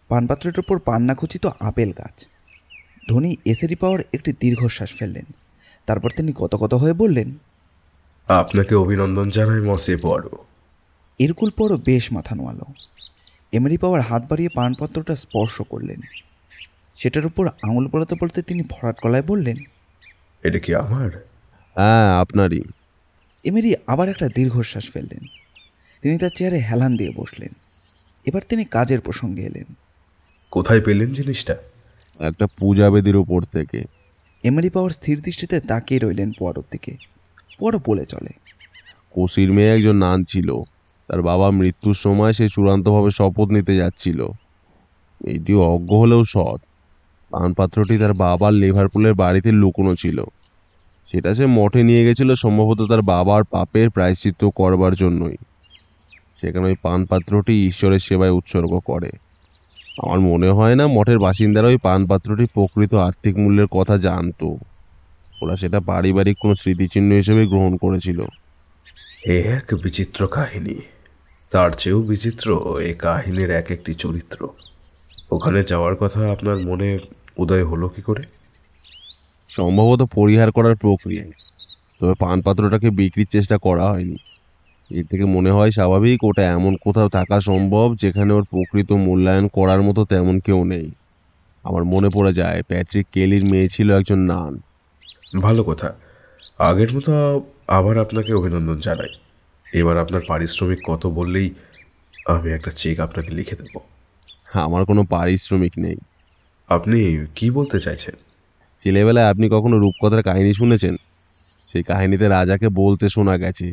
পানপাত্রটির ওপর পান্না খচিত আপেল গাছ। ধনী এসেরি পাওয়ার একটি দীর্ঘশ্বাস ফেললেন। তারপর তিনি গতগত হয়ে বললেন, আপনাকে অভিনন্দন জানাই মসে পোয়ারো। এরকুল পরও বেশ মাথা নোয়ালো। এমরি পাওয়ার হাত বাড়িয়ে পানপত্রটা স্পর্শ করলেন। সেটার উপর আঙুল বলাতে বলতে তিনি ভরাট গলায় বললেন, এটা কি আমার? হ্যাঁ, আপনারই। এমরি আবার একটা দীর্ঘশ্বাস ফেললেন। তিনি তার চেয়ারে হেলান দিয়ে বসলেন। এবার তিনি কাজের প্রসঙ্গে এলেন। কোথায় পেলেন জিনিসটা? একটা পূজা বেদির উপর থেকে। এমরি পাওয়ার স্থির দৃষ্টিতে তাকিয়ে রইলেন পোয়ারোর দিকে। পোয়ারো বলে চলে, কোসির মেয়ে একজন নান ছিল। তার বাবা মৃত্যুর সময় সে চূড়ান্তভাবে শপথ নিতে যাচ্ছিল। এটিও অজ্ঞ হলেও সৎ। পানপাত্রটি তার বাবার লিভারপুলের বাড়িতে লুকোনো ছিল। সেটা সে মঠে নিয়ে গেছিল সম্ভবত তার বাবার পাপের প্রায়শ্চিত্ত করবার জন্যই। সেখানে ওই পানপাত্রটি ঈশ্বরের সেবায় উৎসর্গ করে। আমার মনে হয় না মঠের বাসিন্দারা ওই পানপাত্রটি প্রকৃত আর্থিক মূল্যের কথা জানতো। ওরা সেটা পারিবারিক কোনো স্মৃতিচিহ্ন হিসেবে গ্রহণ করেছিল। এ এক বিচিত্র কাহিনী। তার চেয়েও বিচিত্র এই কাহিনীর এক একটি চরিত্র। ওখানে যাওয়ার কথা আপনার মনে উদয় হলো কি করে? সম্ভবত পরিহার করার প্রক্রিয়া। তবে পানপাত্রটাকে বিক্রির চেষ্টা করা হয়নি। এর থেকে মনে হয় স্বাভাবিক ওটা এমন কোথাও থাকা সম্ভব যেখানে ওর প্রকৃত মূল্যায়ন করার মতো তেমন কেউ নেই। আমার মনে পড়ে যায় প্যাট্রিক কেলির মেয়ে ছিল একজন নান। ভালো কথা। আগের মতো আবার আপনাকে অভিনন্দন জানাই। এবার আপনার পারিশ্রমিক কত বললেই আমি একটা চেক আপনাকে লিখে দেব। আমার কোনো পারিশ্রমিক নেই। আপনি কি বলতে চাইছেন? ছেলেবেলায় আপনি কখনো রূপকথার কাহিনী শুনেছেন? সেই কাহিনীতে রাজাকে বলতে শোনা গেছে,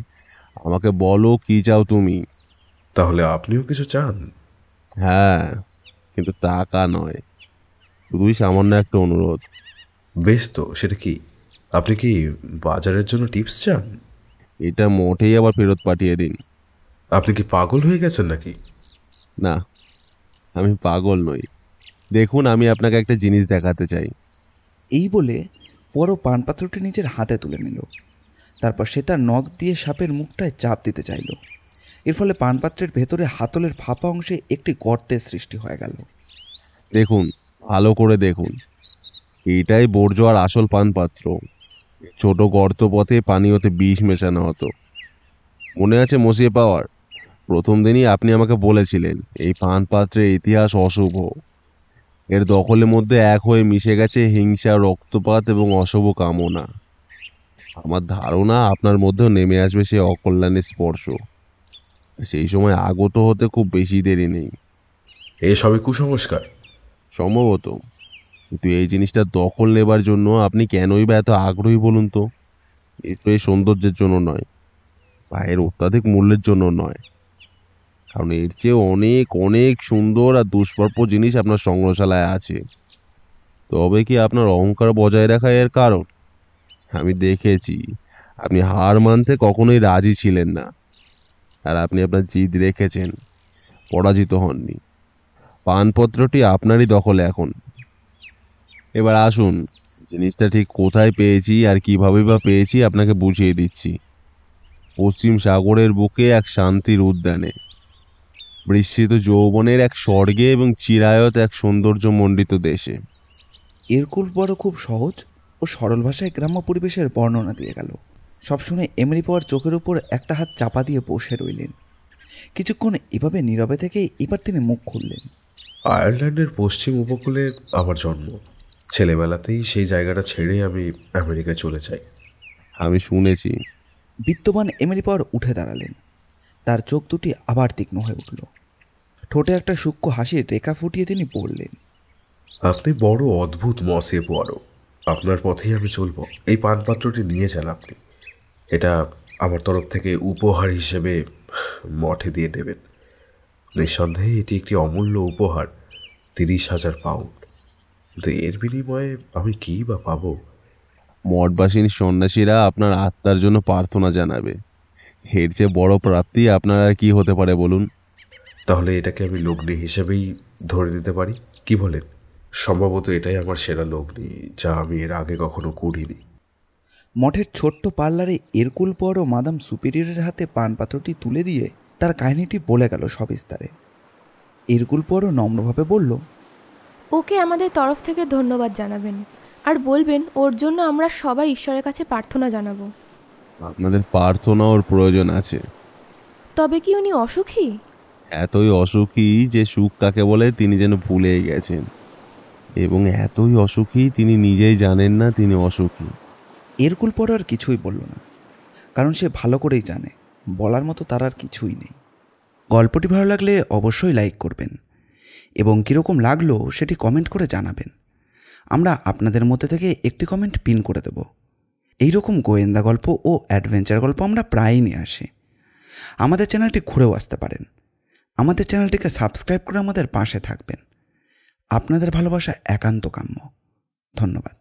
আমাকে বলো কি চাও তুমি। তাহলে আপনিও কিছু চান? হ্যাঁ, কিন্তু টাকা নয়, শুধুই সামান্য একটা অনুরোধ। বেশ, তো সেটা কি? আপনি কি বাজারের জন্য টিপস চান? এটা মোটেই আবার ফেরত পাঠিয়ে দিন। আপনি কি পাগল হয়ে গেছেন নাকি? না, আমি পাগল নই। দেখুন, আমি আপনাকে একটা জিনিস দেখাতে চাই। এই বলে পোয়ারো পানপাত্রটি নিজের হাতে তুলে নিল। তারপর সে তার নখ দিয়ে সাপের মুখটায় চাপ দিতে চাইল। এর ফলে পানপাত্রের ভেতরে হাতলের ফাঁপা অংশে একটি গর্তের সৃষ্টি হয়ে গেল। দেখুন, ভালো করে দেখুন। এইটাই বর্জ্য আর আসল পানপাত্র। ছোট গর্ত পথে পানীয়তে বিষ মেশানো হতো। মনে আছে মসিয়ে পাওয়ার? প্রথম দিনই আপনি আমাকে বলেছিলেন এই পানপাত্রের ইতিহাস অশুভ। এর দখলের মধ্যে এক হয়ে মিশে গেছে হিংসা, রক্তপাত এবং অশুভ কামনা। আমার ধারণা আপনার মধ্যেও নেমে আসবে সেই অকল্যাণের স্পর্শ। সেই সময় আগত হতে খুব বেশি দেরি নেই। এসবই কুসংস্কার। সম্ভবত, কিন্তু এই জিনিসটা দখল নেবার জন্য আপনি কেনই বা এত আগ্রহী বলুন তো? নিশ্চয়ই সৌন্দর্যের জন্য নয়, বা এর অত্যাধিক মূল্যের জন্য নয়। কারণ এর চেয়ে অনেক অনেক সুন্দর আর দুষ্প্রাপ্য জিনিস আপনার সংগ্রহশালায় আছে। তবে কি আপনার অহংকার বজায় রাখা এর কারণ? আমি দেখেছি আপনি হার মানতে কখনোই রাজি ছিলেন না, আর আপনি আপনার জিদ রেখেছেন, পরাজিত হননি। পানপত্রটি আপনারই দখলে এখন। এবার আসুন, জিনিসটা ঠিক কোথায় পেয়েছি আর কিভাবে বা পেয়েছি আপনাকে বুঝিয়ে দিচ্ছি। পশ্চিম সাগরের বুকে এক শান্তির উদ্যানে, বিস্মৃত যৌবনের এক স্বর্গে এবং চিরায়ত এক সৌন্দর্যমণ্ডিত দেশে। এরকুল বড় খুব সহজ ও সরল ভাষায় গ্রাম্য পরিবেশের বর্ণনা দিয়ে গেল। সব শুনে এমরি পাওয়ার চোখের উপর একটা হাত চাপা দিয়ে বসে রইলেন। কিছুক্ষণ এভাবে নীরবে থেকে এবার তিনি মুখ খুললেন। আয়ারল্যান্ডের পশ্চিম উপকূলে আমার জন্ম। ছেলেবেলাতেই সেই জায়গাটা ছেড়ে আমি আমেরিকায় চলে যাই। আমি শুনেছি। বিত্তবান এমরি পাওয়ার উঠে দাঁড়ালেন। তার চোখ দুটি আবার তীক্ষ্ণ হয়ে উঠল। ঠোঁটে একটা সূক্ষ্ম হাসির রেখা ফুটিয়ে তিনি বললেন, আপনি বড় অদ্ভুত মসে পোয়ারো। আপনার পথেই আমি চলবো। এই পানপাত্রটি নিয়ে যান আপনি। এটা আমার তরফ থেকে উপহার হিসেবে মঠে দিয়ে দেবেন। নিঃসন্দেহে এটি একটি অমূল্য উপহার, 30,000 পাউন্ড। কিন্তু এর বিনিময়ে আমি কী বা পাবো? মঠবাসীন সন্ন্যাসীরা আপনার আত্মার জন্য প্রার্থনা জানাবে। এর চেয়ে বড় প্রাপ্তি আপনার আর কি হতে পারে বলুন? তাহলে এটাকে আমি লগ্নি হিসেবেই ধরে নিতে পারি, কি বলেন? সম্ভবত এটাই আমার সেরা লগ্নি, যা আমি এর আগে কখনো করিনি। মঠের ছোট্ট পার্লারে এরকুল পর ও মাদাম সুপিরিয়রের হাতে পানপাত্রটি তুলে দিয়ে তার কাহিনীটি বলে গেল সবিস্তারে। এরকুল পরও নম্রভাবে বলল, ওকে আমাদের তরফ থেকে ধন্যবাদ জানাবেন, আর বলবেন ওর জন্য আমরা সবাই ঈশ্বরের কাছে প্রার্থনা জানাবো। আপনাদের প্রার্থনার প্রয়োজন আছে। তবে কি উনি অসুখী? এতই অসুখী যে সুখ কাকে বলে তিনি যেন ভুলেই গেছেন, এবং এতই অসুখী তিনি নিজেই জানেন না তিনি অসুখী। এরকুল পর আর কিছুই বলল না, কারণ সে ভালো করেই জানে বলার মতো তার আর কিছুই নেই। গল্পটি ভালো লাগলে অবশ্যই লাইক করবেন এবং কীরকম লাগলো সেটি কমেন্ট করে জানাবেন। আমরা আপনাদের মধ্যে থেকে একটি কমেন্ট পিন করে দেব। এইরকম গোয়েন্দা গল্প ও অ্যাডভেঞ্চার গল্প আমরা প্রায়ই নিয়ে আসি। আমাদের চ্যানেলটি ঘুরেও আসতে পারেন। আমাদের চ্যানেলটিকে সাবস্ক্রাইব করে আমাদের পাশে থাকবেন। আপনাদের ভালোবাসা একান্ত কাম্য। ধন্যবাদ।